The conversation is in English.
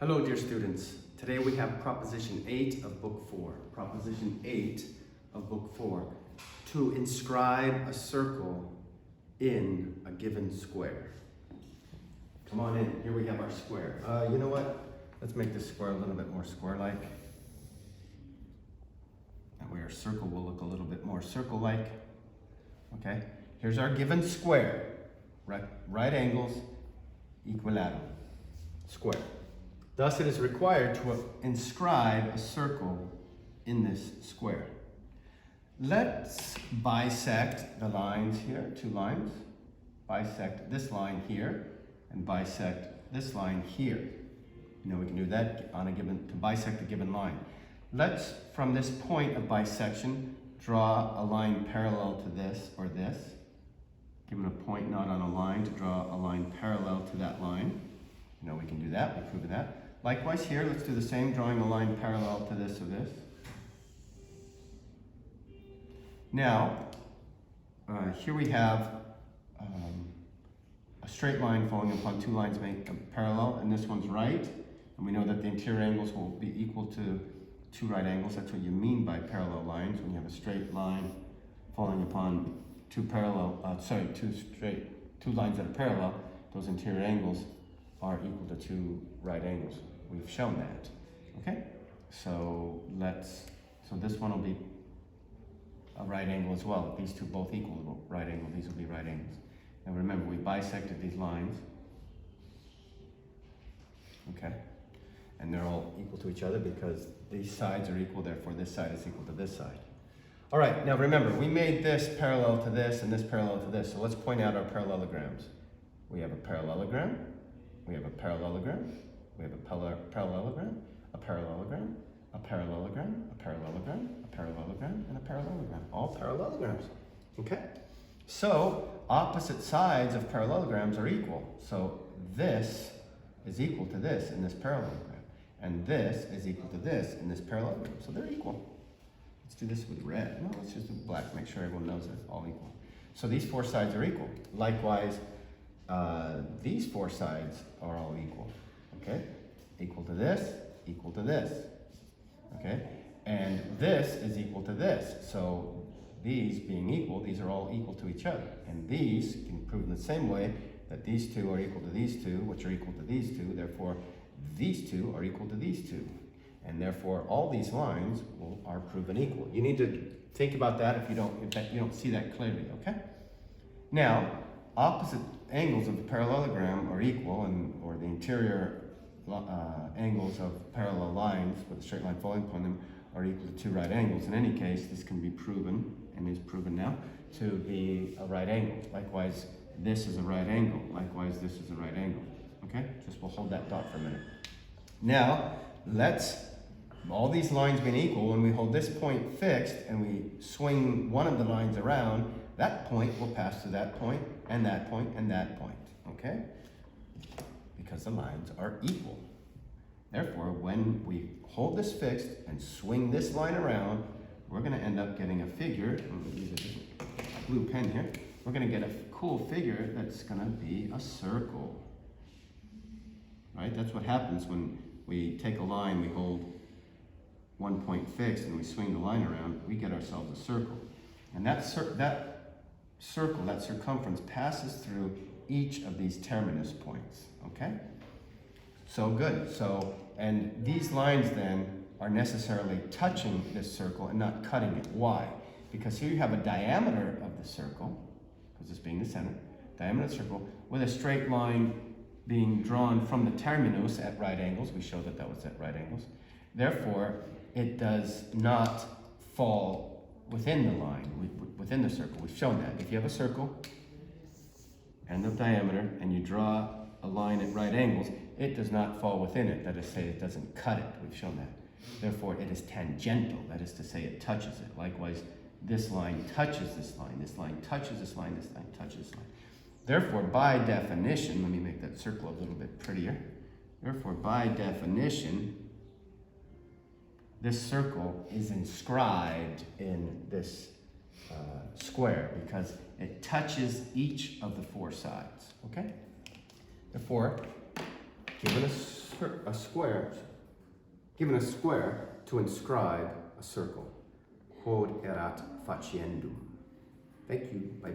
Hello, dear students. Today we have Proposition 8 of Book 4. Proposition 8 of Book 4. To inscribe a circle in a given square. Come on in. Here we have our square. You know what? Let's make this square a little bit more square-like. That way our circle will look a little bit more circle-like. Okay? Here's our given square. Right angles, equilateral. Square. Thus, it is required to inscribe a circle in this square. Let's bisect the lines here, two lines. Bisect this line here and bisect this line here. You know, we can do that to bisect a given line. Let's, from this point of bisection, draw a line parallel to this or this. Given a point not on a line, to draw a line parallel to that line. You know, we can do that, we've proven that. Likewise here, let's do the same, drawing a line parallel to this or this. Now, here we have a straight line falling upon two lines make a parallel, and this one's right. And we know that the interior angles will be equal to two right angles. That's what you mean by parallel lines, when you have a straight line falling upon two lines that are parallel. Those interior angles are equal to two right angles. We've shown that. Okay? So this one will be a right angle as well. These two both equal right angle. These will be right angles. And remember, we bisected these lines. Okay? And they're all equal to each other because these sides are equal, therefore this side is equal to this side. All right, now remember, we made this parallel to this and this parallel to this. So let's point out our parallelograms. We have a parallelogram. We have a parallelogram. We have a parallelogram, a parallelogram, a parallelogram, a parallelogram, a parallelogram, and a parallelogram. All parallelograms. Okay? So opposite sides of parallelograms are equal. So this is equal to this in this parallelogram. And this is equal to this in this parallelogram. So they're equal. Let's do this with red. No, let's just do black. Make sure everyone knows it's all equal. So these four sides are equal. Likewise, these four sides are all equal. Okay? Equal to this, equal to this. Okay? And this is equal to this. So these being equal, these are all equal to each other. And these can prove in the same way that these two are equal to these two, which are equal to these two. Therefore, these two are equal to these two. And therefore, all these lines are proven equal. You need to think about that if you don't see that clearly, okay? Now, opposite angles of the parallelogram are equal, or the interior angles of parallel lines with a straight line falling upon them are equal to two right angles. In any case, this can be proven, and is proven now, to be a right angle. Likewise, this is a right angle. Likewise, this is a right angle. Okay? We'll hold that thought for a minute. Now, all these lines being equal, when we hold this point fixed and we swing one of the lines around, that point will pass to that point, and that point, and that point. Okay? Because the lines are equal. Therefore, when we hold this fixed and swing this line around, we're going to end up getting a figure. I'm going to use a different blue pen here. We're going to get a cool figure that's going to be a circle. Right? That's what happens when we take a line, we hold one point fixed, and we swing the line around, we get ourselves a circle. And that circle, that circumference, passes through each of these terminus points. Okay? So good. And these lines then are necessarily touching this circle and not cutting it. Why? Because here you have a diameter of the circle, because this being the center, diameter of the circle, with a straight line being drawn from the terminus at right angles. We showed that was at right angles. Therefore, it does not fall within the line, within the circle. We've shown that. If you have a circle and the diameter, and you draw a line at right angles, it does not fall within it. That is to say, it doesn't cut it. We've shown that. Therefore, it is tangential. That is to say, it touches it. Likewise, this line touches this line. This line touches this line. This line touches this line. Therefore, by definition, let me make that circle a little bit prettier. Therefore, by definition, this circle is inscribed in this square because it touches each of the four sides. Okay? Therefore, given a square, given a square to inscribe a circle. Quod erat faciendum. Thank you. Bye.